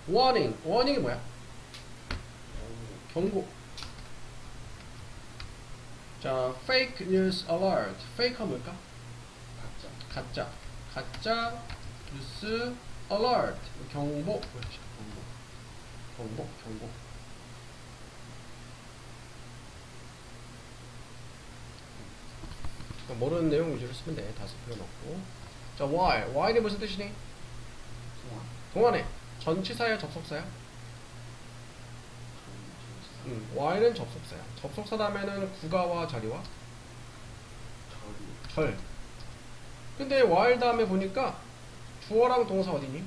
warning. warning이 뭐야? 경고. 자, fake news alert. fake가 뭘까? 가짜. 가짜 뉴스 alert. 경보. 그렇지. 경보. 모르는 내용 위주로 쓰면 돼. 다섯 필요 없고. 자, while이 무슨 뜻이니? 동안에 전치사야 접속사야? while은 접속사야. 접속사 다음에는 구가와 자리와 절. 근데 while 다음에 보니까 주어랑 동사 어디니?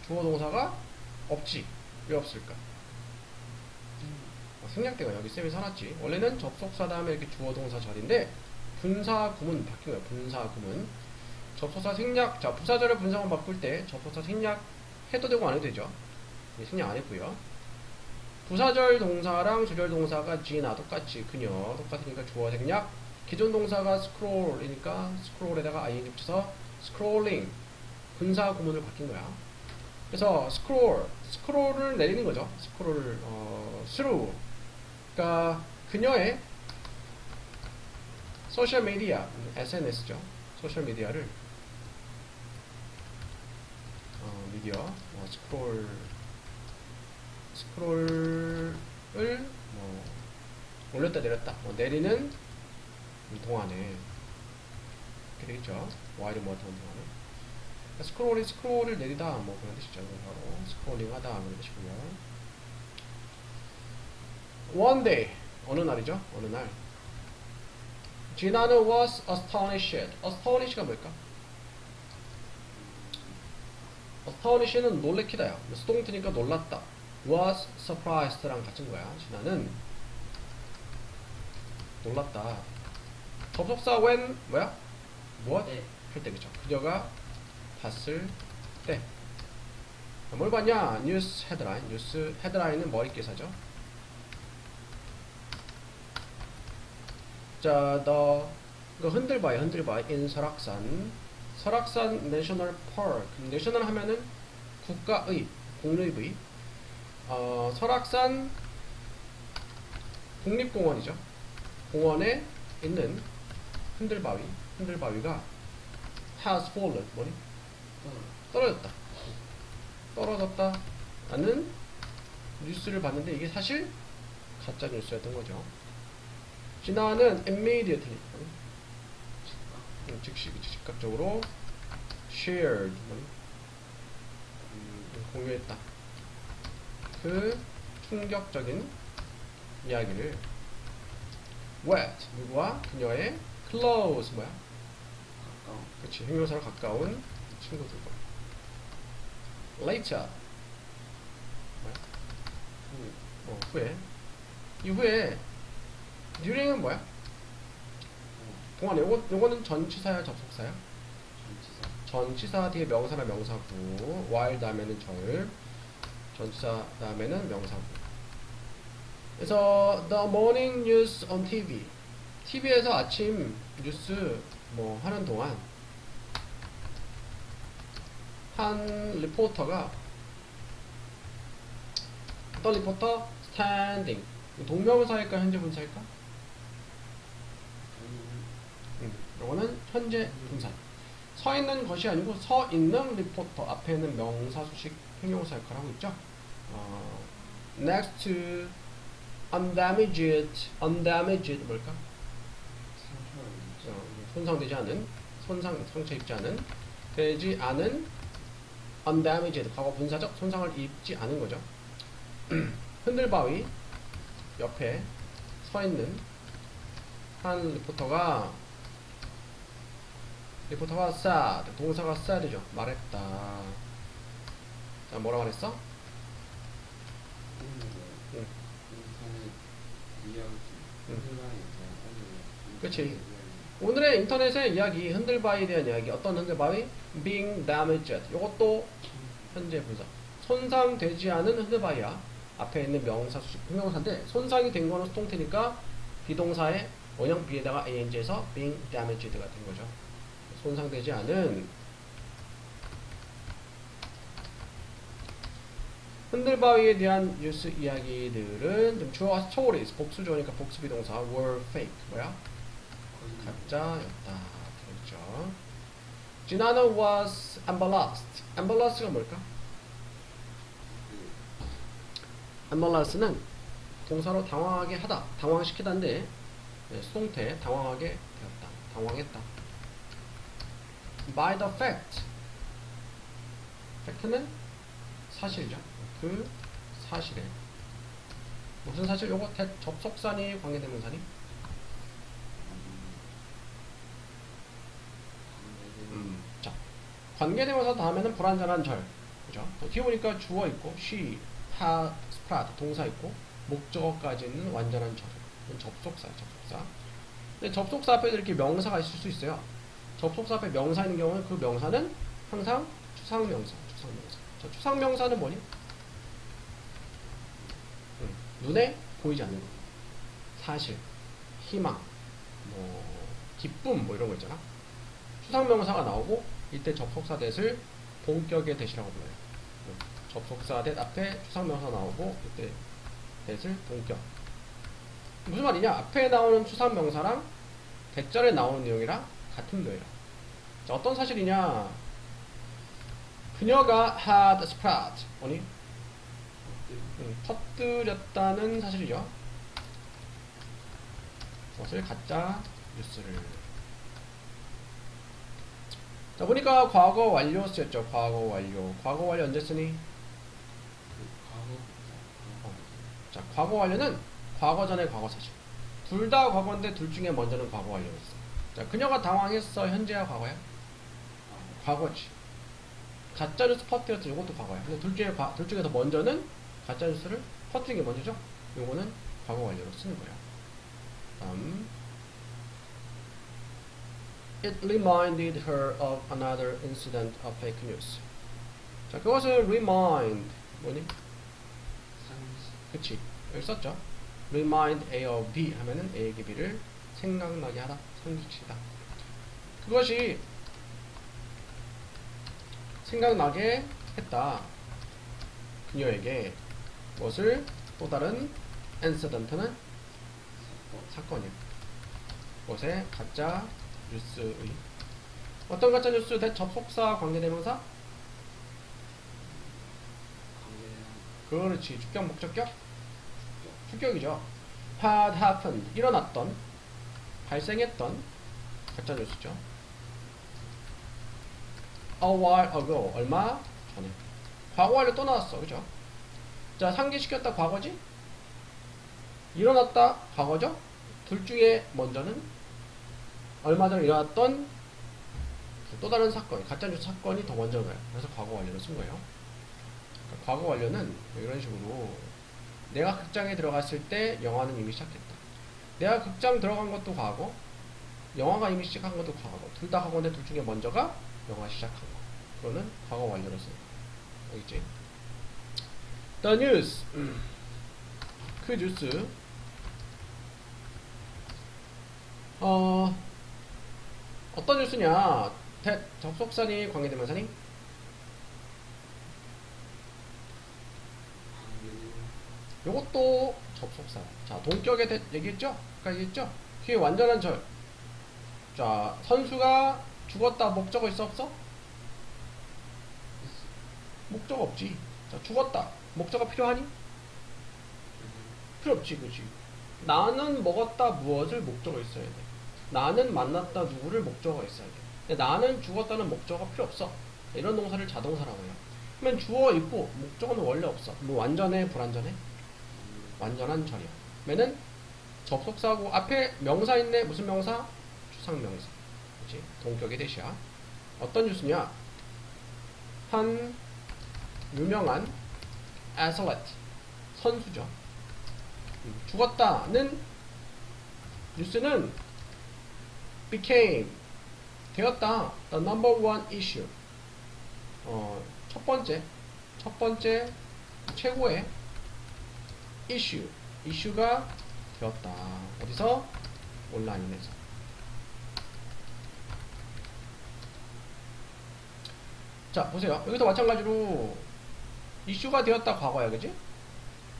주어 동사가 없지. 왜 없을까? 생략대가 여기 쌤이 써놨지. 원래는 접속사 다음에 이렇게 주어 동사 절인데 분사 구문 바뀐 거예요. 분사 구문. 접속사 생략. 자, 부사절의 분사만 바꿀 때 접속사 생략 해도 되고 안 해도 되죠. 생략 안 했고요. 부사절 동사랑 주절 동사가 지나 똑같이 그녀 똑같으니까 주어 생략. 기존 동사가 스크롤이니까 스크롤에다가 ing 붙여서 스크롤링. 분사 구문을 바뀐 거야. 그래서 스크롤을 내리는 거죠. 스크롤을 through. 그러니까 그녀의 소셜 미디어, SNS죠. 소셜 미디어를 스크롤을 올렸다 내렸다 내리는 동안에 이렇게 되겠죠. while이 뭐였던 동안에 스크롤을 내리다 뭐 그런 뜻이죠. 바로 스크롤링하다 그런 뜻이고요. One day 어느 날이죠? 어느 날 진아는 was astonished. astonish가 뭘까? astonish는 놀래키다야. 수동태니까 놀랐다. was surprised랑 같은 거야. 진아는 놀랐다. 접속사 when 뭐야? 무엇? 네. 할 때 그죠. 그녀가 봤을 때. 뭘 봤냐? 뉴스 헤드라인. 뉴스 헤드라인은 머리 기사죠. 자, 이거 흔들바위 in 설악산 내셔널 파크. 내셔널 하면은 국가의, 공립의. 설악산 국립공원이죠. 공원에 있는 흔들바위가 has fallen. 뭐니? 떨어졌다라는 뉴스를 봤는데 이게 사실 가짜 뉴스였던 거죠. 진아는 immediately 즉각적으로 shared 공유했다. 그 충격적인 이야기를 with 누구와 그녀의 close 뭐야? 그렇지. 형용사로 가까운 친구들과 later 뭐야? 후에 이후에 during은 뭐야? 동안 요거는 전치사야 접속사야? 전치사 뒤에 명사나 명사구 while 다음에는 절 전치사 다음에는 명사구. 그래서 the morning news on TV TV에서 아침 뉴스 뭐 하는 동안 한 리포터가 어떤 리포터? standing 동명사일까 현재 분사일까? 이거는 현재 분사. 서 있는 것이 아니고 서 있는 리포터 앞에는 명사 수식 형용사 역할을 하고 있죠. next to undamaged 뭘까? 손상되지 않은 상처 입지 않은 되지 않은 undamaged 과거 분사적 손상을 입지 않은 거죠. 흔들바위 옆에 서 있는 한 리포터가 sad 동사가 sad죠. 말했다. 자, 뭐라 말했어? 그렇지. 오늘의 인터넷의 이야기 흔들바위에 대한 이야기. 어떤 흔들바위? being damaged. 이것도 현재 분사. 손상되지 않은 흔들바위야. 앞에 있는 명사 수식 형용사인데 손상이 된 거는 수동태니까 비동사의 원형 B에다가 ing에서 being damaged가 된 거죠. 손상되지 않은 흔들바위에 대한 뉴스 이야기들은 좀 주어 stories 복수조니까 복수비동사 were fake 뭐야? 가짜였다. 그렇죠. Gianna was embarrassed. embarrassed가 뭘까? embarrass는 동사로 당황하게 하다, 당황시키다인데 수동태 당황하게 되었다, 당황했다. By the fact. 팩트는 사실이죠. 그 사실에 무슨 사실? 요거 접속사니 관계대명사니? 자, 관계대명사 다음에는 불완전한 절, 그죠? 뒤에 보니까 주어 있고 she, has, spread 동사 있고 목적어까지는 완전한 절. 이건 접속사예요. 접속사. 근데 접속사 앞에 이렇게 명사가 있을 수 있어요. 접속사 앞에 명사 있는 경우는 그 명사는 항상 추상명사. 추상명사. 자, 추상명사는 뭐니? 눈에 보이지 않는 거. 사실, 희망, 뭐 기쁨 뭐 이런 거 있잖아. 추상명사가 나오고 이때 접속사 대를 본격의 대시라고 불러요. 접속사 대 앞에 추상명사 나오고 이때 대를 본격. 무슨 말이냐? 앞에 나오는 추상명사랑 대절에 나오는 내용이랑 같은 거예요. 자, 어떤 사실이냐? 그녀가 had spread 뭐니? 터뜨렸다는 사실이죠. 그것을 가짜 뉴스를. 자, 보니까 과거 완료 쓰였죠. 과거 완료. 과거 완료 언제 쓰니? 자, 과거 완료는 과거 전에 과거 사실. 둘 다 과거인데 둘 중에 먼저는 과거 완료였어. 자, 그녀가 당황했어. 현재야 과거야? 과거지. 가짜 뉴스 퍼뜨렸어. 이것도 과거야. 근데 둘 중에서 먼저는 가짜 뉴스를 퍼뜨린 게 먼저죠. 요거는 과거 완료로 쓰는 거야. 다음. It reminded her of another incident of fake news. 자, 그것을 remind 뭐니? 그치. 여기 썼죠. remind A of B 하면은 A에게 B를 생각나게 하다, 상기시키다. 그것이 생각나게 했다. 그녀에게 무엇을? 또 다른 incident는 사건이야. 무엇에? 가짜 뉴스의 어떤 가짜 뉴스? 접속사 관계대명사? 그렇지. 주격 목적격? 주격이죠. had happened 일어났던 발생했던 가짜 뉴스죠. a while ago 얼마 전에. 과거 완료 또 나왔어. 그죠? 자, 상기시켰다 과거지? 일어났다 과거죠? 둘 중에 먼저는 얼마 전에 일어났던 또 다른 사건, 가짜뉴스 사건이 더 먼저 가요. 그래서 과거 완료를 쓴 거예요. 그러니까 과거 완료는 이런 식으로 내가 극장에 들어갔을 때 영화는 이미 시작했다. 내가 극장 들어간 것도 과거, 영화가 이미 시작한 것도 과거. 둘 다 과거인데 둘 중에 먼저가 영화 시작한 거. 그거는 과거 완료를 써요. 알겠지? The news. 그 뉴스. 어떤 뉴스냐? 접속사니 관계대명사니? 요것도 접속사. 자, 동격에 얘기했죠? 아까 얘기했죠? 그게 완전한 절. 자, 선수가 죽었다. 목적어 있어 없어? 목적어 없지. 자, 죽었다. 목적어 필요하니? 필요 없지, 그치? 나는 먹었다. 무엇을 목적어 있어야 돼. 나는 만났다. 누구를 목적어가 있어야 돼. 근데 나는 죽었다는 목적어가 필요 없어. 이런 동사를 자동사라고 해요. 그러면 주어 있고 목적어는 원래 없어. 뭐 완전해, 불완전해? 완전한 절이야. 그러면은 접속사하고 앞에 명사 있네. 무슨 명사? 추상명사. 그치? 동격의 대시야. 어떤 뉴스냐? 한 유명한 athlete 선수죠. 죽었다는 뉴스는 became 되었다. The number one issue. 첫 번째 최고의 이슈가 되었다. 어디서? 온라인에서. 자, 보세요. 여기도 마찬가지로 이슈가 되었다 과거야, 그지?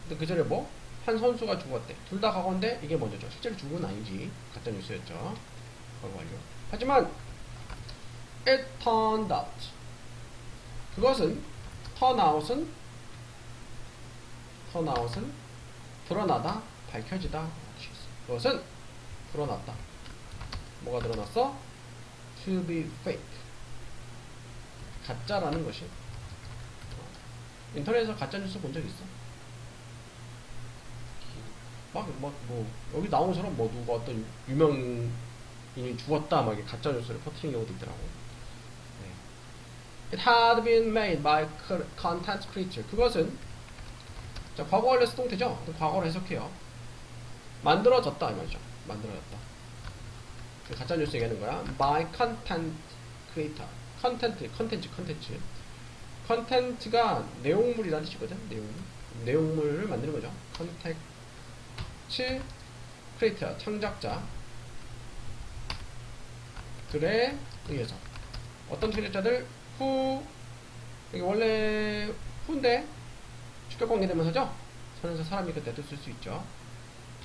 근데 그 전에 뭐? 한 선수가 죽었대. 둘 다 과거인데 이게 먼저죠. 실제로 죽은 건 아니지. 가짜 뉴스였죠. 과거 완료. 하지만 it turned out. 그것은 turn out은 드러나다, 밝혀지다. 그것은 드러났다. 뭐가 드러났어? To be fake. 가짜라는 것이. 인터넷에서 가짜 뉴스 본 적 있어? 여기 나온 사람 누가 어떤 유명인이 죽었다, 막 이렇게 가짜 뉴스를 퍼뜨리는 경우도 있더라고. 네. It had been made by content creator. 그것은, 자, 과거 완료 수동태죠? 과거로 해석해요. 만들어졌다, 이 말이죠. 만들어졌다. 가짜 뉴스 얘기하는 거야. by content creator. 컨텐츠. 컨텐츠가 내용물이라는 뜻이거든. 내용물을 만드는 거죠. 컨텐츠 크리에이터, 창작자 들에 의해서 어떤 창작자들 여기 원래 후인데 주격 관계되면서죠. 선에서 사람이 그때 쓸 수 있죠.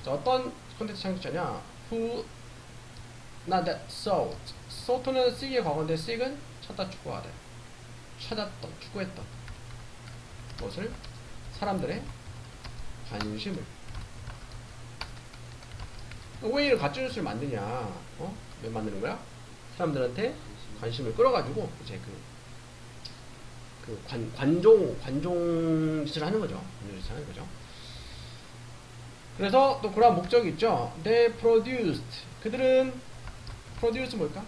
자, 어떤 컨텐츠 창작자냐? who not that sought는 seek의 과거인데 seek은 찾다, 추구하다. 찾았던, 추구했던 것을 사람들의 관심을. 왜 이런 가짜뉴스를 만드냐? 왜 만드는 거야? 사람들한테 관심을 끌어가지고 이제 관종 짓을 하는 거죠. 그래서 또 그런 목적이 있죠. They produced. 그들은 produce 뭘까?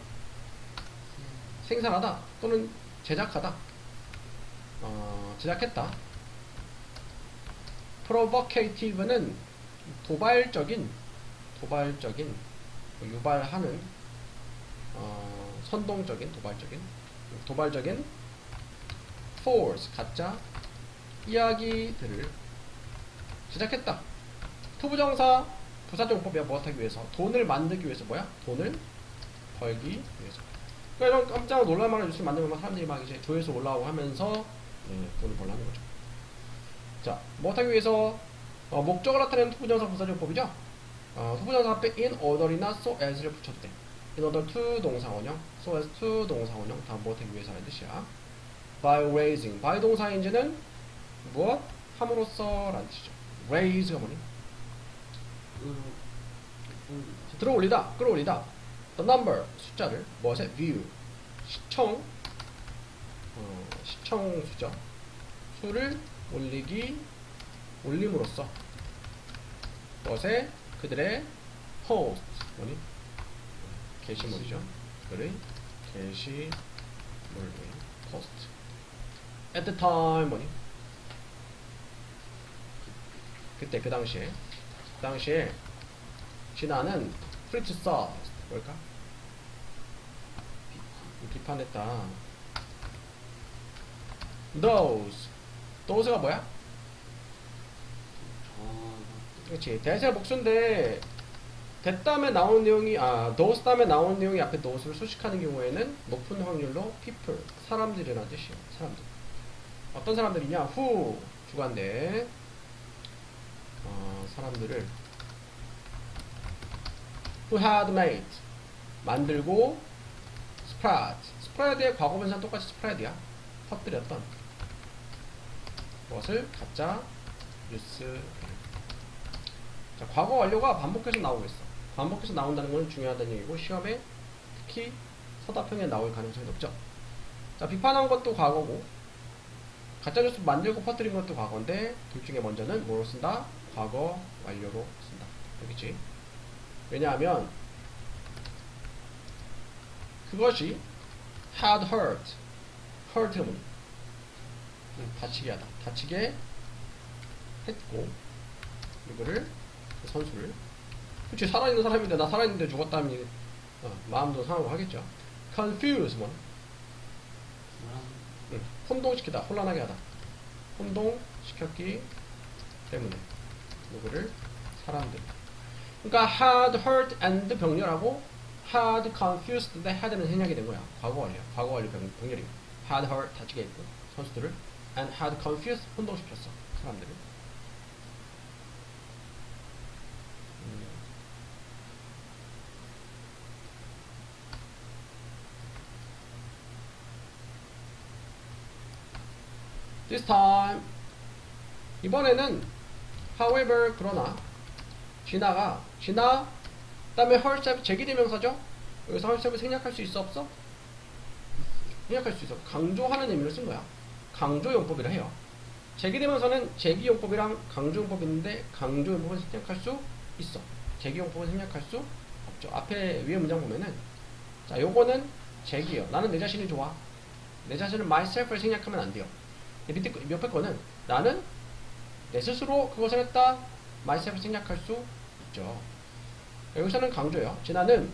생산하다 또는 제작하다. 제작했다. provocative는 도발적인, 유발하는, 선동적인, 도발적인 false, 가짜 이야기들을 제작했다. 투부정사 부사정법이야. 뭐 하기 위해서? 돈을 만들기 위해서. 뭐야? 돈을 벌기 위해서. 그러니까 이런 깜짝 놀랄만한 뉴스를 만들면 사람들이 막 이제 조회수 올라오고 하면서 돈을 벌라는 거죠. 자, 뭐 하기 위해서? 목적을 나타내는 투부정사 부사정법이죠. 투부정사 앞에 in order이나 so as를 붙여도 돼. in order to 동사원형, so as to 동사원형. 다 뭐 하기 위해서라는 뜻이야. by raising. by 동사인지는 무엇? 함으로써 라는 뜻이죠. raise가 뭐니? 들어올리다, 끌어올리다. the number, 숫자를 무엇에? view, 시청 수죠. 수를 올림으로써 무엇에? 그들의 post, 뭐니? 게시물이죠. 그들의 게시물, post. at the time, 뭐니? 그때, 그 당시에 진화는 criticized, 뭘까? 비판했다. those가 뭐야? 그렇지. 대세 복수인데 that 다음에 나오는 내용이 those 다음에 나오는 내용이 앞에 those를 수식하는 경우에는 높은 확률로 people, 사람들이라는 뜻이에요. 사람들. 어떤 사람들이냐? who, 주관대. 사람들을 who had made, 만들고 spread의 과거분사는 똑같이 spread이야. 퍼뜨렸던 무엇을? 가짜 뉴스. 자, 과거 완료가 반복해서 나오고 있어. 반복해서 나온다는 건 중요하다는 얘기고, 시험에 특히 서답형에 나올 가능성이 높죠. 자, 비판한 것도 과거고, 가짜뉴스 만들고 퍼뜨린 것도 과거인데, 둘 중에 먼저는 뭐로 쓴다? 과거 완료로 쓴다. 알겠지? 왜냐하면 그것이 had hurt가 뭐니? 다치게 하다. 다치게 했고, 이거를, 그 선수를, 그치, 살아있는 사람인데 나 살아있는데 죽었다면 마음도 상하고 하겠죠. confuse 뭐니? 혼동시키다, 혼란하게 하다. 혼동시켰기 때문에 누구를? 사람들. 그러니까 had hurt and 병렬하고 had confused 대 had는 생략이 된 거야. 과거 완료 병렬이. had hurt 다치게 했고 선수들을 and had confused 혼동시켰어 사람들을. This time 이번에는 however 그러나 지나 다음에 herself 제기대명사죠. 여기서 herself 생략할 수 있어 없어? 생략할 수 있어. 강조하는 의미로 쓴 거야. 강조용법이라 해요. 제기대명사는 제기용법이랑 강조용법이 있는데 강조용법은 생략할 수 있어. 제기용법은 생략할 수 없죠. 앞에 위에 문장 보면은 자 요거는 제기예요. 나는 내 자신이 좋아. 내 자신을 myself를 생략하면 안 돼요. 밑에 옆에 거는 나는 내 스스로 그것을 했다. myself 생략할 수 있죠. 여기서는 강조예요. 진아는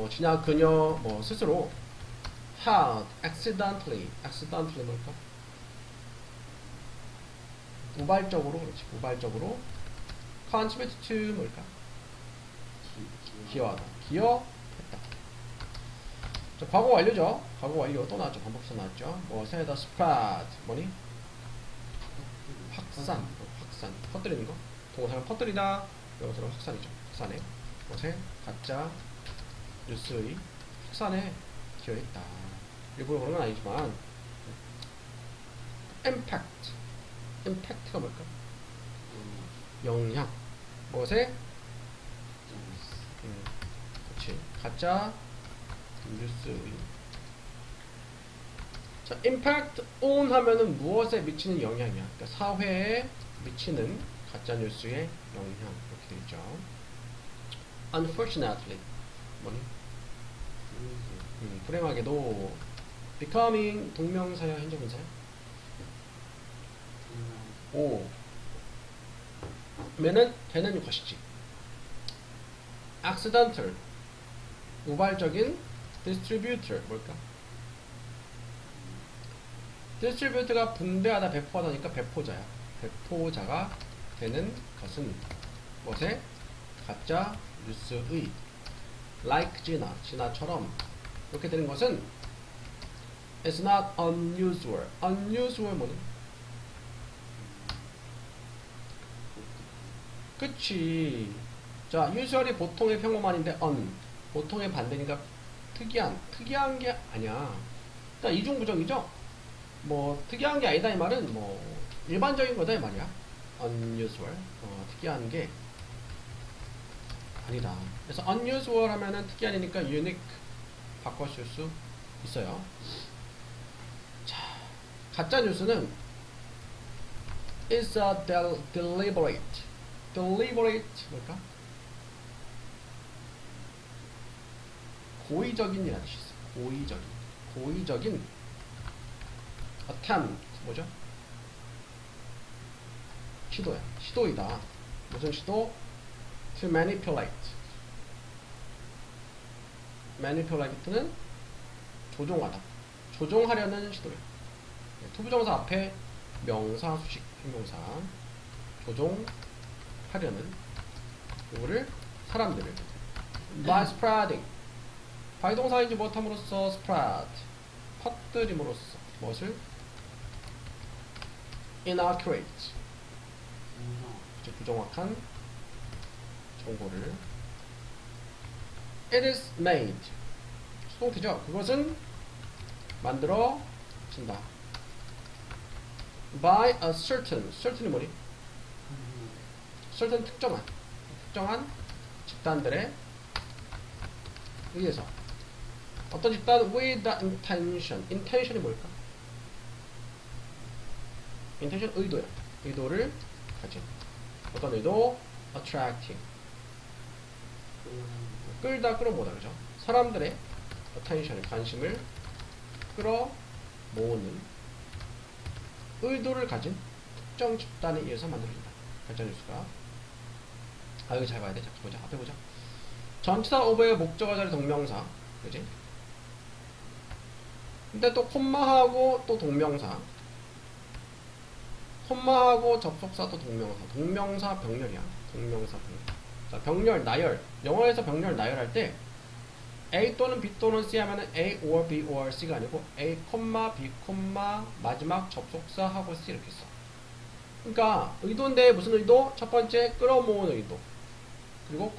진아 그녀 스스로 had accidentally 뭘까? 우발적으로 그렇지. 우발적으로 contribute to 뭘까? 기여했다. 자, 과거 완료죠. 과거 완료 또 나왔죠. 반복사 나왔죠. 새에다 spread 뭐니? 확산 퍼뜨리는 거. 동사는 퍼뜨리다. 여기서는 확산이죠. 확산에 것에 가짜 뉴스의 확산에 기여했다. 일부러 그런 건 아니지만 impact가 뭘까? 영향 무엇에? 그렇지. 가짜 뉴스의 자, impact on 하면은 무엇에 미치는 영향이야. 그러니까 사회에 미치는 가짜 뉴스의 영향 이렇게 되죠. Unfortunately 뭐니? 불행하게도 becoming 동명사야 현재분사야? 오 면은 되는 것이지. accidental 우발적인 distributor 뭘까? distribute가 분배하다 배포하다니까 배포자야. 배포자가 되는 것은 무엇에? 가짜 뉴스의 like 진아처럼 이렇게 되는 것은 it's not unusual. unusual 뭐니? 그치. 자, usually 보통의 평범한인데 보통의 반대니까 특이한 게 아니야. 그러니까 이중부정이죠. 특이한 게 아니다 이 말은 일반적인 거다 이 말이야. unusual 특이한 게 아니다. 그래서 unusual 하면은 특이한이니까 unique 바꿔줄 수 있어요. 자, 가짜 뉴스는 is a deliberate 뭘까? 고의적인이라는 뜻이 있어. 고의적인 attempt 뭐죠? 시도이다. 무슨 시도? to manipulate는 조종하다. 조종하려는 시도야. 투부정사 앞에 명사, 수식, 형용사. 조종하려는 이거를 사람들을 by spreading 과이동사인지 못함으로써 spread 퍼뜨림으로써 무엇을? inaccurate 부정확한 정보를 it is made 수동태죠. 그것은 만들어진다. by a certain이 뭐니? certain 특정한 집단들에 의해서 어떤 집단 with the intention이 뭘까? intention 의도야. 의도를 가진 어떤 의도? attracting 끌다 끌어모으다 그죠? 사람들의 attention을 관심을 끌어모으는 의도를 가진 특정 집단에 의해서 만들어진다. 가짜뉴스가. 여기 잘 봐야 돼. 자, 보자. 앞에 보자. 전치사 오브의 목적어 자리 동명사. 그지? 근데 또 콤마하고 또 동명사. 콤마하고 접속사 또 동명사. 동명사 병렬이야. 동명사 병렬. 자, 병렬, 나열. 영어에서 병렬, 나열할 때 A 또는 B 또는 C 하면은 A or B or C가 아니고 A, B, 마지막 접속사하고 C 이렇게 써. 그러니까 의도인데 무슨 의도? 첫 번째 끌어모으는 의도. 그리고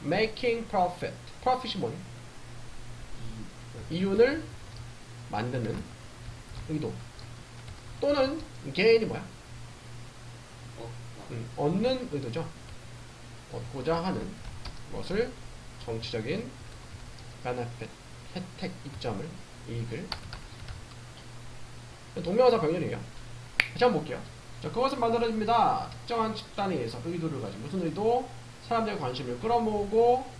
making profit. profit이 뭐니? 이윤을 만드는 의도. 또는 gain이 뭐야? 얻는 의도죠. 얻고자 하는 것을 정치적인 benefit, 혜택, 이점을, 이익을. 동명사 병렬이에요. 다시 한번 볼게요. 자, 그것은 만들어집니다. 특정한 집단에 의해서 의도를 가지고 무슨 의도? 사람들의 관심을 끌어모으고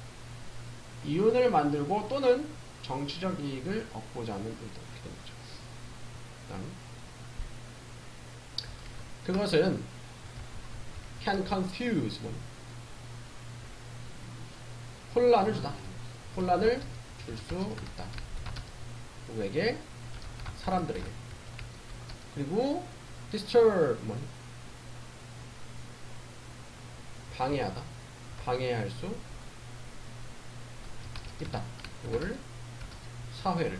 이윤을 만들고 또는 정치적 이익을 얻고자 하는 의도. 이렇게 되는 거죠. 다음. 그것은 can confuse 혼란을 주다. 혼란을 줄 수 있다. 누구에게? 사람들에게. 그리고 disturb 방해하다. 방해할 수 있다. 이거를 사회를.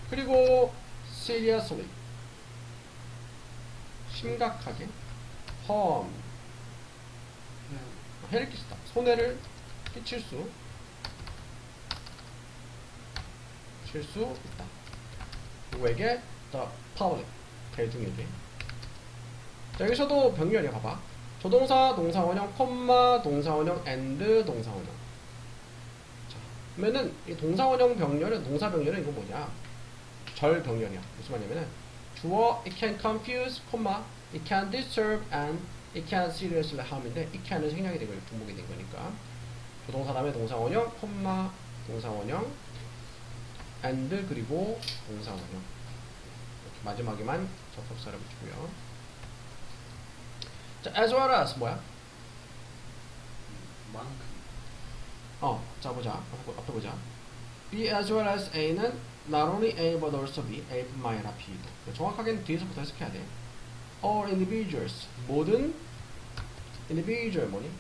그리고 seriously 심각하게 harm 해를 끼치다. 손해를 끼칠 수 있다. 누구에게? the public 대중에게. 자, 여기서도 병렬이야. 봐봐. 조동사, 동사원형, 동사원형, and 동사원형. 자, 그러면은 이 동사원형 병렬은 동사 병렬은 이거 뭐냐? 절 병렬이야. 무슨 말이냐면은 주어 it can confuse, it can disturb, and it can seriously harm인데 it can은 생략이 되고 중복이 된 거니까 조동사 다음에 동사원형, 동사원형, and 그리고 동사원형. 이렇게 마지막에만 접속사를 붙이고요. 자, as well as 뭐야? 자 보자. 앞에 보자. B as well as A는 not only A but also B, A뿐만 아니라 B도. 정확하게는 뒤에서부터 해석해야 돼. All individuals, 모든 individual 뭐니?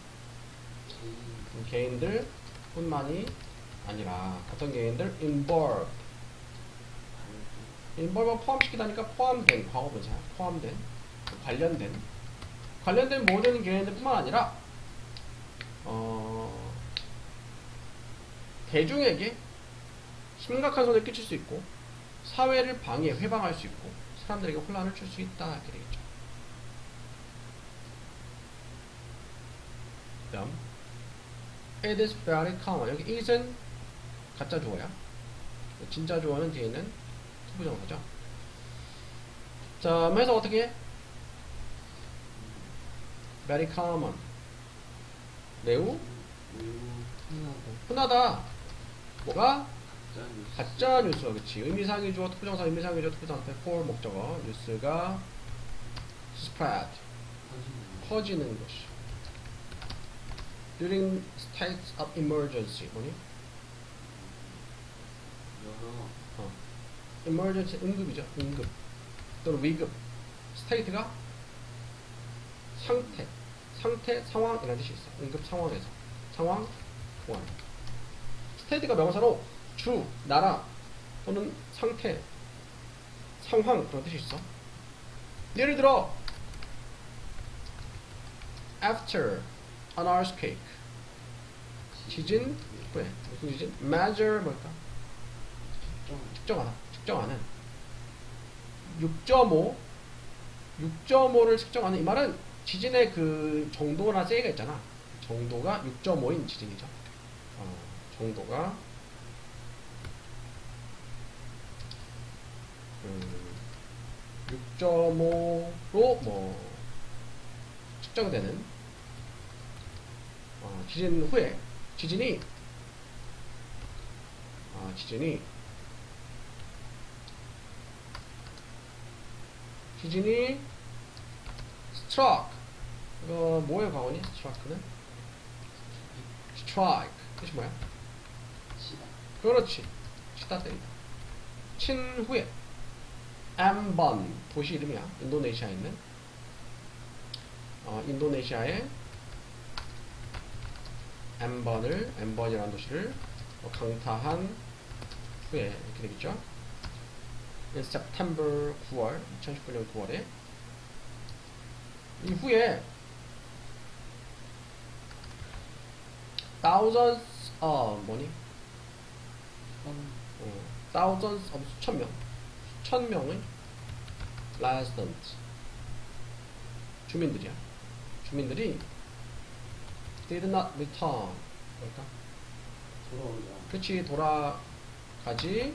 개인들 뿐만이 아니라 어떤 개인들? involved 포함시키다니까 포함된 과거분사야. 포함된 관련된 모든 개인들 뿐만 아니라 대중에게 심각한 손해를 끼칠 수 있고 사회를 회방할 수 있고 사람들에게 혼란을 줄 수 있다 이렇게 되겠죠. 다음 it is very common. 여기 it은 가짜 주어야. 진짜 주어는 뒤에 있는 투부정사죠. 자, 해서 어떻게 해? very common 매우 흔하다. 뭐가? 가짜 뉴스가. 그치. 의미상의 주어 투부정사 의미상의 주어 투부정사 for 목적어 뉴스가 spread 퍼지는 것이 during states of emergency 뭐니? emergency 응급이죠. 응급 또는 위급. state가 상태, 상황이라는 뜻이 있어. 응급 상황에서 상황, 보안. state가 명사로 주, 나라 또는 상태, 상황 그런 뜻이 있어. 예를 들어 after an earthquake 지진 후에 무슨 지진? measure 뭘까? 측정하는 6.5를 측정하는. 이 말은 지진의 그 정도나 세기가 있잖아. 정도가 6.5인 지진이죠. 정도가 6.5로 뭐 측정되는 지진 후에 지진이 struck. 이거 뭐의 과거니? struck는? strike 뜻이 뭐야? 치다. 그렇지. 치다 때리다. 친 후에 Ambon 도시 이름이야. 인도네시아에 있는 인도네시아의 엠번이라는 도시를 강타한 후에 이렇게 되겠죠. In September 9월 2019년 9월에 이후에 thousands thousands of 수천 명의 residents 주민들이 did not return 뭘까? 그치 돌아가지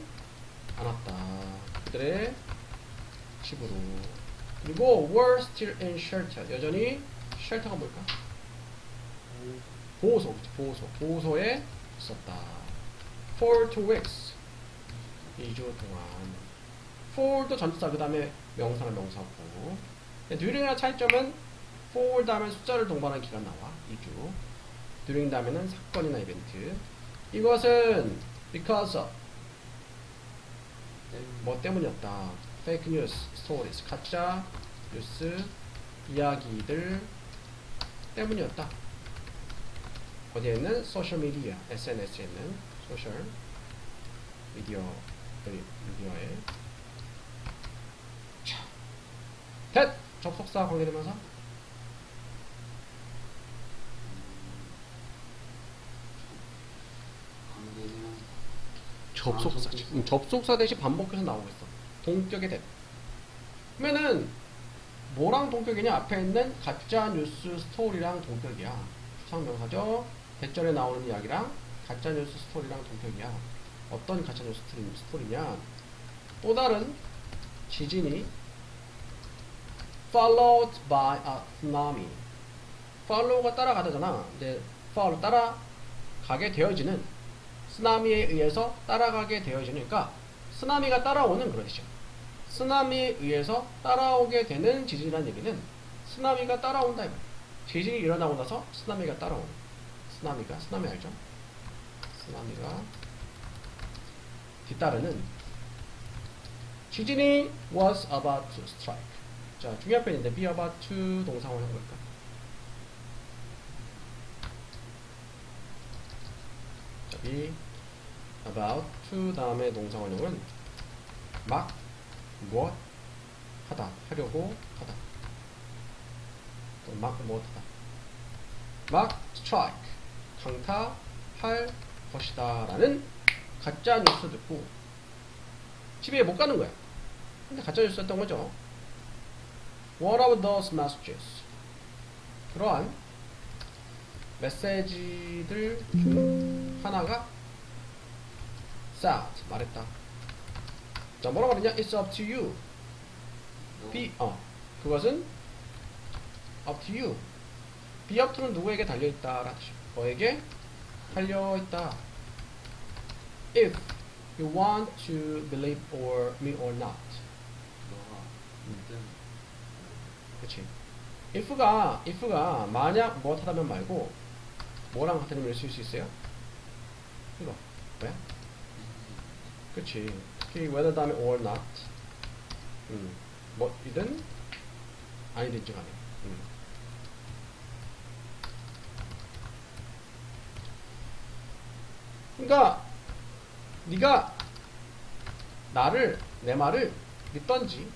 않았다. 그들의 집으로. 그리고 were still in shelter. 여전히 shelter가 뭘까? 보호소에 있었다. for 2 weeks. 2주 동안. for도 전치사 그 다음에 명사는 명사고. during이랑 차이점은 for 다음에 숫자를 동반한 기간 나와. 2주. during 다음에는 사건이나 이벤트. 이것은 because of 뭐 때문이었다. fake news stories 가짜 뉴스 이야기들 때문이었다. 어디에 있는 소셜 미디어 SNS에 있는 소셜 미디어에 자, 접속사 관계되면서 접속사 대신 반복해서 나오고 있어. 동격의 대. 그러면은 뭐랑 동격이냐? 앞에 있는 가짜 뉴스 스토리랑 동격이야. 수상명사죠. 대절에 나오는 이야기랑 가짜 뉴스 스토리랑 동격이야. 어떤 가짜 뉴스 스토리냐? 또 다른 지진이 followed by a tsunami. follow가 따라가다잖아. 이제 follow 따라가게 되어지는 쓰나미에 의해서 따라가게 되어지니까 쓰나미가 따라오는 그런 뜻이죠. 쓰나미에 의해서 따라오게 되는 지진이라는 얘기는 쓰나미가 따라온다 이거예요. 지진이 일어나고 나서 쓰나미가 따라오는. 쓰나미 알죠? 쓰나미가 뒤따르는 지진이 was about to strike. 자, 중요한 표현인데 be about to 동사원을 해볼까? 자, be about to 다음에 동사원형은 막 무엇 하다 하려고 하다 또 막 무엇 하다 막 strike 강타할 것이다 라는 가짜 뉴스 듣고 집에 못 가는 거야. 근데 가짜 뉴스였던 거죠. What are those messages? 그러한 메시지들 중 하나가 said 말했다. 자, 뭐라고 그러냐? It's up to you. 그것은 up to you. be up to는 누구에게 달려있다 라는 뜻이죠. 너에게 달려있다. If you want to believe me or not. 그치. if가 만약 무엇하다면 말고 뭐랑 같은 의미를 쓸 수 있어요? 이거 왜? 그치. 특히 whether 다음에 or not 뭐이든 아니든지 간에 그러니까 네가 내 말을 믿던지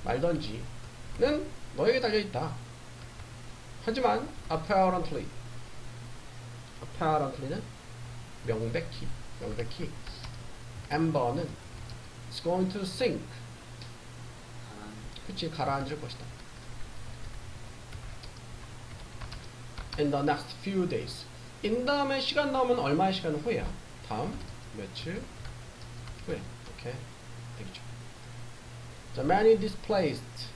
말던지는 너에게 달려있다. 하지만 apparently는 명백히 Amber는 is going to sink. 그치, 가라앉을 것이다. In the next few days. in 다음에 시간 나오면 얼마의 시간 후에야? 다음 며칠 후에. 이렇게 되겠죠. 자, many displaced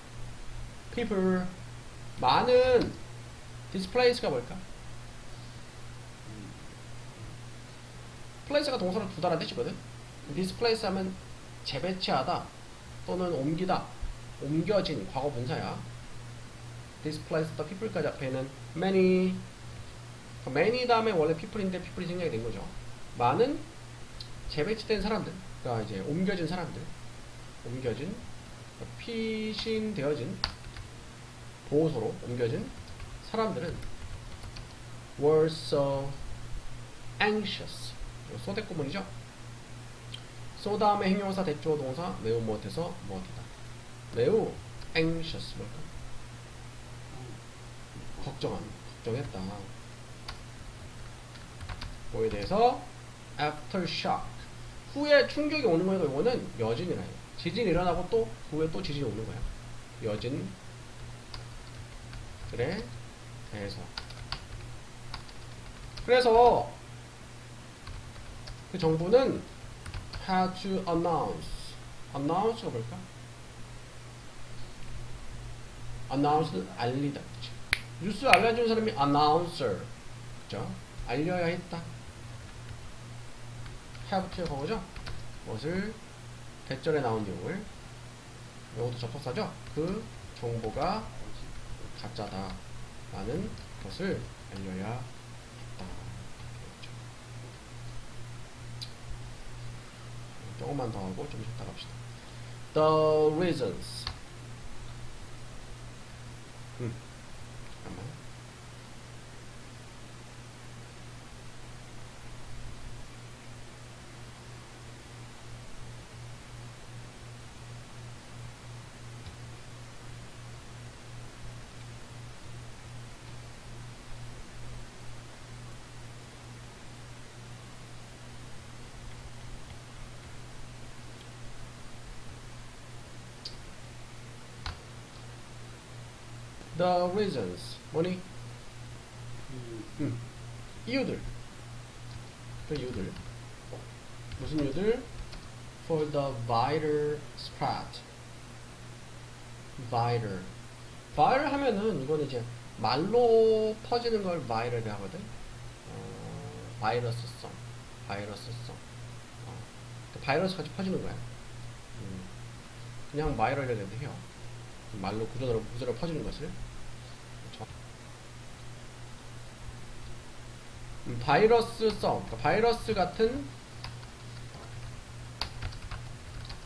people. 많은 displace가 뭘까? place가 동사로 두다라는 뜻이거든. displace 하면 재배치하다 또는 옮기다, 옮겨진 과거 분사야. displaced the people까지 앞에 있는 many 다음에 원래 people인데 people이 생략이 된 거죠. 많은 재배치된 사람들, 그러니까 이제 옮겨진 사람들, 피신되어진 보호소로 옮겨진 사람들은 were so anxious. so 대구문이죠. so 다음에 행용사 대조 동사 매우 무엇해서 무엇이다. 매우 anxious 뭘까? 걱정했다. 뭐에 대해서 aftershock 후에 충격이 오는 거니까 이거는 여진이라 해요. 지진이 일어나고 또 후에 또 지진이 오는 거야. 여진 그래 대해서 그래서 그 정부는 had to announce가 뭘까? announce 알리다. 그치? 뉴스 알려주는 사람이 announcer. 그죠? 알려야 했다. have to가 뭐죠? 무엇을 대절에 나온 내용을 이것도 접속사죠? 그 정보가 가짜다 라는 것을 알려야 했다. 그렇죠. 조금만 더 하고 좀 쉬었다 갑시다. The reasons 잠깐만. The reasons 뭐니? 이유들 그 이유들 무슨 이유들? For the viral spread viral 하면은 이거는 이제 말로 퍼지는 걸 viral 하거든. 바이러스성 바이러스같이 퍼지는 거야. 그냥 바이럴이라고 해요. 말로 구조로 퍼지는 것을. 바이러스성, 그러니까 바이러스 같은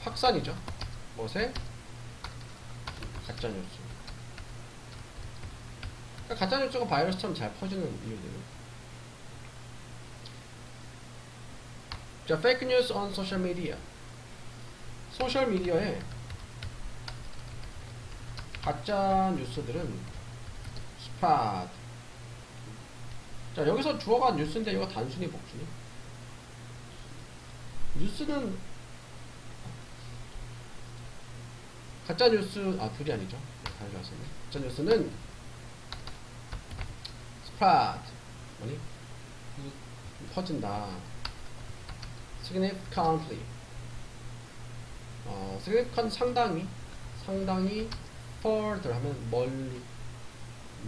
확산이죠. 무엇에? 가짜뉴스. 그러니까 가짜뉴스가 바이러스처럼 잘 퍼지는 이유들. 자, fake news on social media. 소셜 미디어에 가짜 뉴스들은 spread. 자, 여기서 주어가 뉴스인데 이거 단순히 복수니? 뉴스는 가짜 뉴스 둘이 아니죠? 다르게 왔었네. 가짜 뉴스는 spread 뭐니? 퍼진다. significantly significant 상당히 further 하면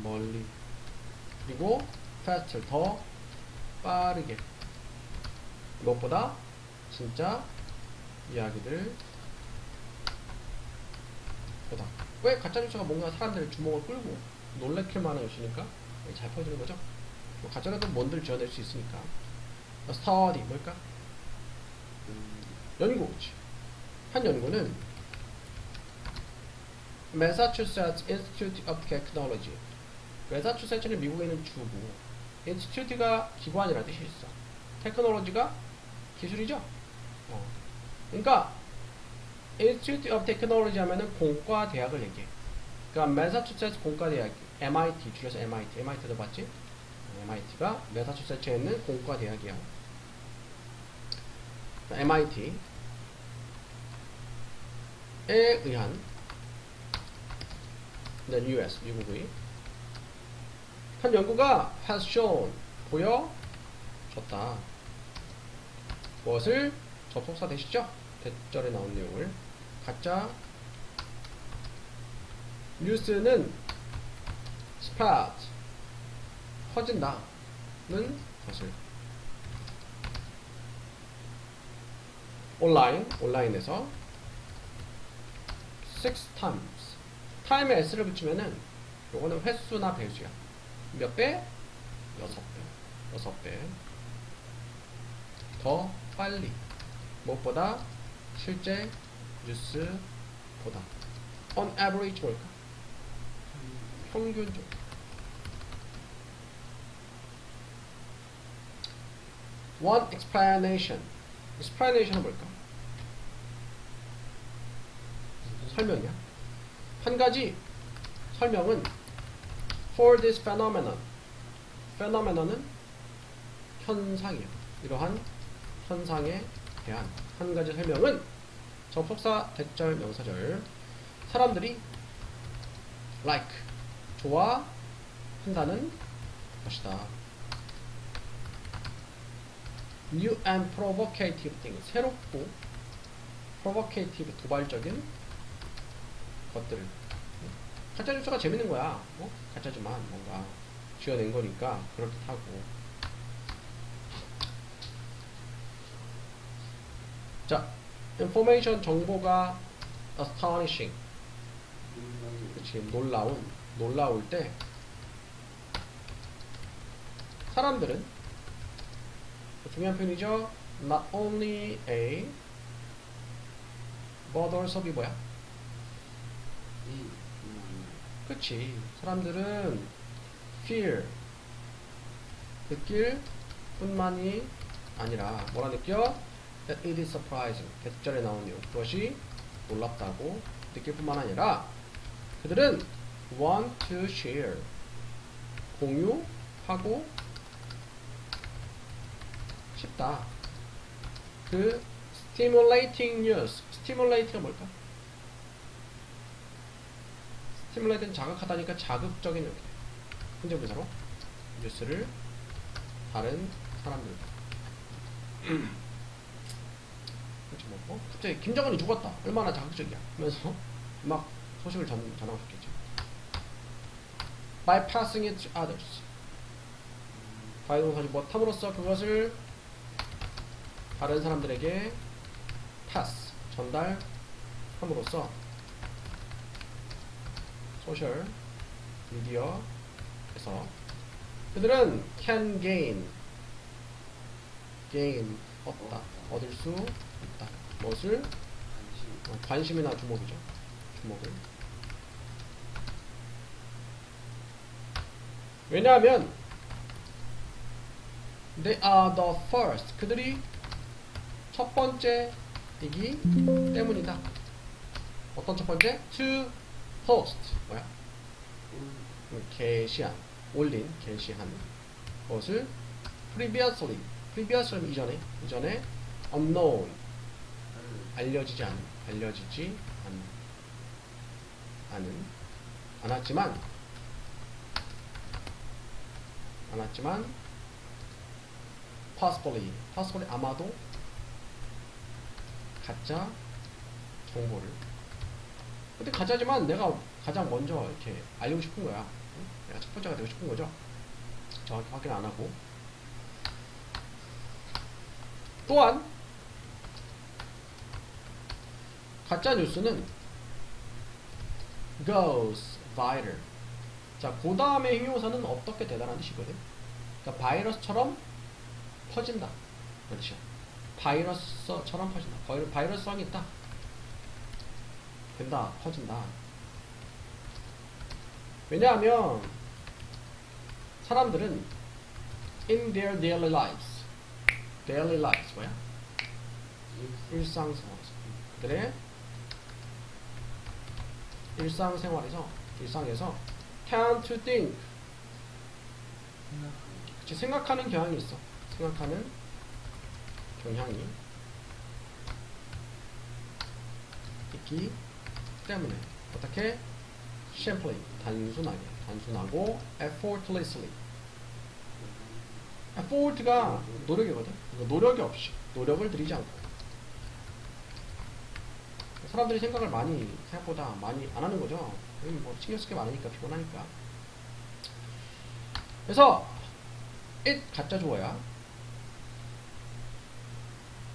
멀리 그리고 faster 더 빠르게 무엇보다 진짜 이야기들 보다. 왜 가짜뉴스가 뭔가 사람들의 주목을 끌고 놀래킬 만한 뉴스니까 잘 퍼지는 거죠. 가짜라도 뭔들 지어낼 수 있으니까. study 뭘까? 연구지. 한 연구는 Massachusetts Institute of Technology. 매사추세츠는 미국에 있는 주고, 인스티튜트가 기관이라는 뜻이 있어. 테크놀로지가 기술이죠. 그러니까 Institute of Technology 하면은 공과 대학을 얘기해. 그러니까 매사추세츠 공과대학, MIT 줄여서 MIT 들어봤지? MIT가 매사추세츠에 있는 공과 대학이야. MIT에 의한 US 미국의 한 연구가 has shown 보여줬다. 무엇을? 접속사 되시죠? 대절에 나온 내용을. 가짜 뉴스는 spread 퍼진다는 것을 온라인에서 6 times time에 s를 붙이면은 요거는 횟수나 배수야. 몇 배? 6배 더 빨리 무엇보다 실제 뉴스보다 on average 뭘까? 평균적으로 one explanation. explanation은 뭘까? 설명이야. 한 가지 설명은 for this phenomenon. phenomenon은 현상이야. 이러한 현상에 대한 한 가지 설명은 접속사 대절 명사절 사람들이 like 좋아한다는 것이다. new and provocative things 새롭고 provocative 도발적인 것들. 가짜뉴스가 재밌는 거야. 가짜지만 뭔가 지어낸 거니까 그렇듯하고. 자, information 정보가 astonishing. 그치, 놀라울 때 사람들은 중요한 표현이죠. not only a but also이 뭐야? 그치, 사람들은 feel 느낄 뿐만이 아니라 뭐라 느껴? that it is surprising. 대절에 나온 내용 그것이 놀랍다고 느낄 뿐만 아니라 그들은 want to share 공유하고 싶다. 그 stimulating news. stimulate가 뭘까? stimulate는 자극하다니까 자극적인 요기. 현재 분사로 뉴스를 다른 사람들과 그렇죠. 갑자기 김정은이 죽었다. 얼마나 자극적이야. 하면서 막 소식을 전하고 싶겠죠. by passing it to others. 과거동사지 못함으로써 그것을 다른 사람들에게 pass 전달함으로써 소셜 미디어에서 그들은 can gain 얻을 수 있다. 무엇을? 관심이나 주목이죠. 주목을. 왜냐하면 they are the first. 그들이 첫 번째이기 때문이다. 어떤 첫 번째? to post. 뭐야? 올린, 게시한 것을 previously 이전에 unknown 알려지지 않았지만 possibly 아마도 가짜 정보를. 근데 가짜지만 내가 가장 먼저 이렇게 알리고 싶은 거야. 응? 내가 첫 번째가 되고 싶은 거죠. 정확히 확인 안 하고. 또한 가짜 뉴스는 goes viral. 자, 그 다음에 형용사는 어떻게 되다라는 뜻이거든. 그러니까 바이러스처럼 퍼진다. 그렇죠. 바이러스처럼 퍼진다. 바이러스성이 있다. 된다. 퍼진다. 왜냐하면 사람들은 in their daily lives 뭐야? 그들의 일상에서 tend to think 생각하는 경향이 있어. 생각하는 경향이 있기 때문에 어떻게? simply 단순하고 effortlessly. effort가 노력이거든. 노력이 없이 노력을 들이지 않고 사람들이 생각보다 많이 안 하는 거죠. 뭐 신경 쓸 게 많으니까 피곤하니까. 그래서 it 가짜 주어야.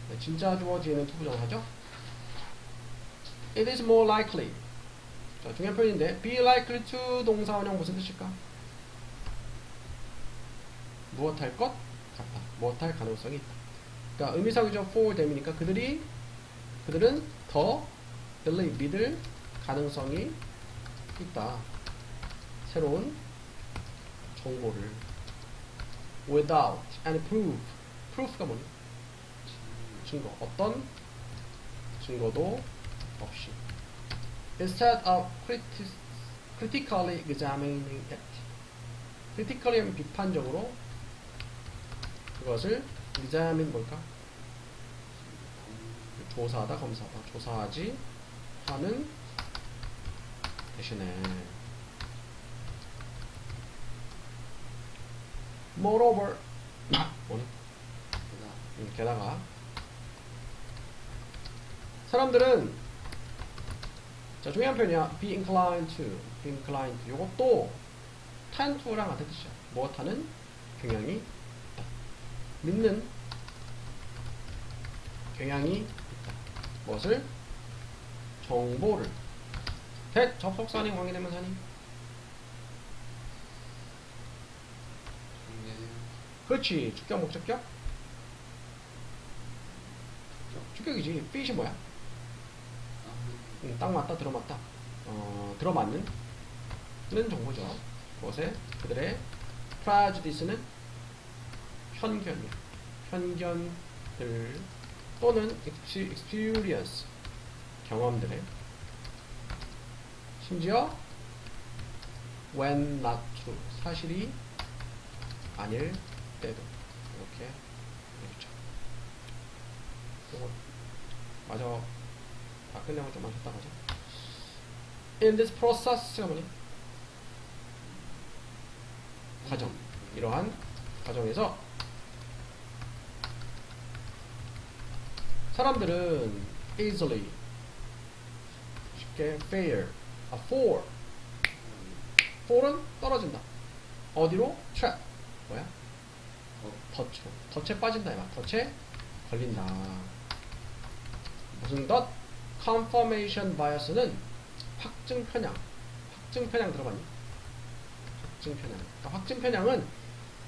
네, 진짜 주어 뒤에는 투부정사죠. It is more likely. 자, 중요한 표현인데 be likely to 동사원형 무슨 뜻일까? 무엇할 것 같다. 무엇할 가능성이 있다. 그러니까 의미상이죠. for them이니까 그들은 더 believe 믿을 가능성이 있다. 새로운 정보를 without any proof proof가 뭐니? 증거. 어떤 증거도 없이. Instead of critically examining it. critically 하면 비판적으로 그것을 examine 뭘까? 조사하다, 검사하다. 조사하지 하는 대신에 moreover 뭐니? 게다가 사람들은 자 중요한 표현이야. be inclined to, be inclined to. 요것도 tend to랑 같은 뜻이야. 무엇하는 경향이 있다. 믿는 경향이 있다. 무엇을? 정보를. 접속사니 관계대명사니? 그렇지. 주격 목적격? 주격이지. fit이 뭐야? 딱 맞다, 들어맞다. 들어맞는 는 정보죠. 무엇에? 그들의 prejudice는 편견이야. 편견들 또는 experience 경험들의 심지어 when not true 사실이 아닐 때도 이렇게 되겠죠. 이거 마저 다 끝내고 좀만 쉬었다 가자. In this process가 뭐니? 과정. 이러한 과정에서 사람들은 easily 쉽게 fail, fall은 떨어진다. 어디로? trap 뭐야? 덫에 빠진다. 덫에 걸린다. 무슨 덫? confirmation bias는 확증 편향. 확증 편향 들어봤니? 확증 편향. 그러니까 확증 편향은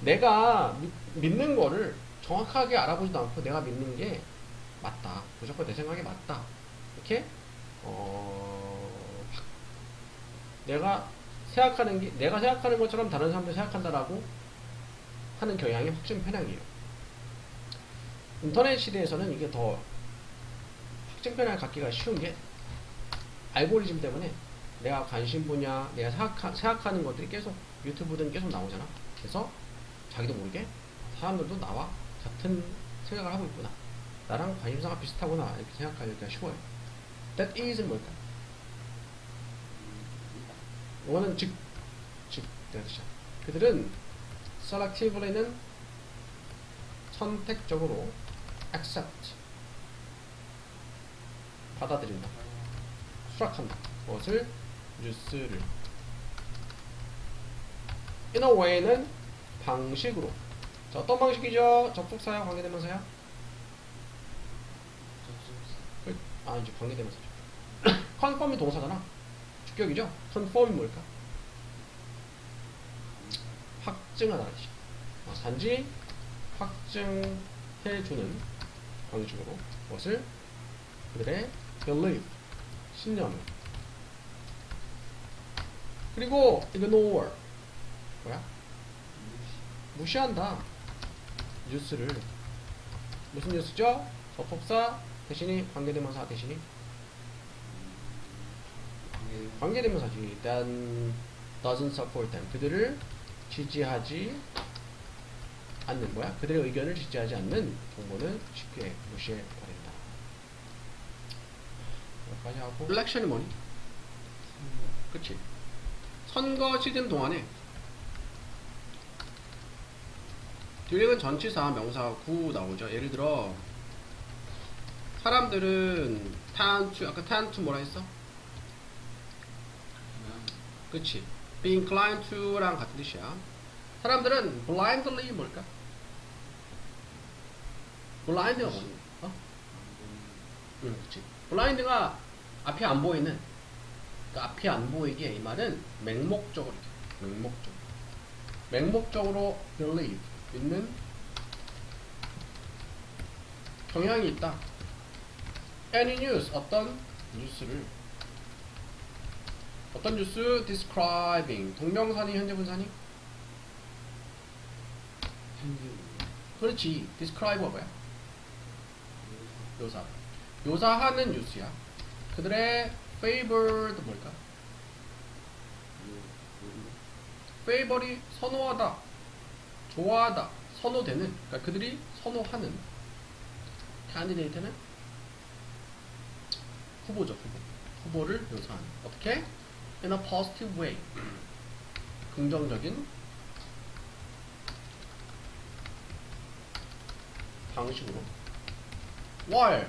내가 믿는 거를 정확하게 알아보지도 않고 내가 믿는 게 맞다. 무조건 내 생각이 맞다. 이렇게 내가 생각하는 것처럼 다른 사람들이 생각한다라고 하는 경향이 확증 편향이에요. 인터넷 시대에서는 이게 더 확증 편향을 갖기가 쉬운 게 알고리즘 때문에 내가 관심 분야, 내가 생각하는 것들이 계속 유튜브든 계속 나오잖아. 그래서 자기도 모르게 사람들도 나와 같은 생각을 하고 있구나. 나랑 관심사가 비슷하구나. 이렇게 생각하기가 쉬워요. That is는 뭘까? 이거는 즉, 그들은 selectively는 선택적으로 accept 받아들인다. 수락한다. 무엇을? 뉴스를. In a way는 방식으로. 자, 어떤 방식이죠? 접속사야, 관계대명사야? 이제 관계대명사죠. confirm이 동사잖아. 주격이죠? confirm이 뭘까? 확증하다. 단지 확증해주는 방식으로 무엇을? 그들의 belief, 신념을. 그리고 ignore 뭐야? 무시한다. 뉴스를. 무슨 뉴스죠? 접속사 대신이 관계대명사 대신이 관계대명사지. Then doesn't support them. 그들을 지지하지 않는 뭐야? 그들의 의견을 지지하지 않는 정보는 쉽게 무시해버린다. 여기까지 하고 일렉션이 뭐니? 그치? 선거 시즌 동안에 during은 전치사, 명사, 구 나오죠. 예를 들어 사람들은 tend to, 아까 tend to 뭐라 했어? 그치? be inclined to랑 같은 뜻이야. 사람들은 blindly 뭘까? blind가 뭐니? 그치? blind가 앞이 안 보이는, 그러니까 앞이 안 보이게 이 말은 맹목적으로 believe 믿는 경향이 있다. any news 어떤 뉴스를 어떤 뉴스? describing 동명사니 현재 분사니? 그렇지. describe가 뭐야? 묘사. 묘사하는 뉴스야. 그들의 favored 뭘까? favor이 선호하다, 좋아하다, 선호되는. 그러니까 그들이 선호하는 candidate는 후보죠, 후보. 후보를 묘사하는. 어떻게? In a positive way. 긍정적인 방식으로. while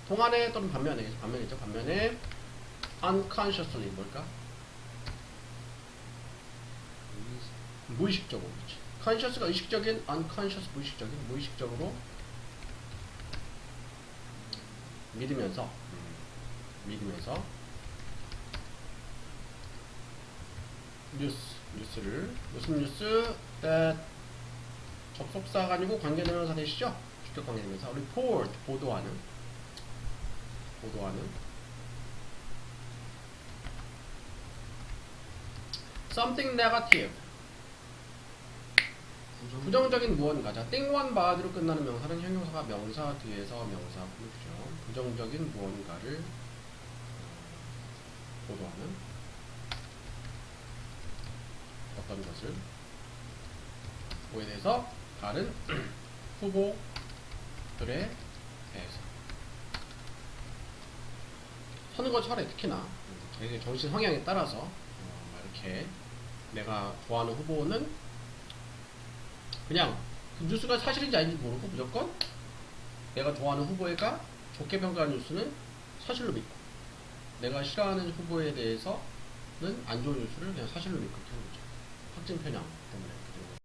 동안에 또는 반면이죠. 반면에 unconsciously 뭘까? 무의식적으로. 그렇지. conscious가 의식적인, unconscious 무의식적으로 믿으면서 뉴스를 무슨 뉴스? that 접속사가 아니고 관계대명사 되시죠? 주격 관계대명사. report 보도하는 something negative 부정적인 무언가. 자, 땡원 바드로 끝나는 명사는 형용사가 명사 뒤에서 명사 부르죠. 부정적인 무언가를 보도하는 어떤 것을 뭐에 대해서? 다른 후보들에 대해서. 선거 철에 특히나 되게 정신 성향에 따라서 이렇게 내가 좋아하는 후보는 그냥 그 뉴스가 사실인지 아닌지 모르고 무조건 내가 좋아하는 후보가 좋게 평가한 뉴스는 사실로 믿고, 내가 싫어하는 후보에 대해서는 안 좋은 뉴스를 그냥 사실로 믿고 하는 거죠. 확증 편향 때문에.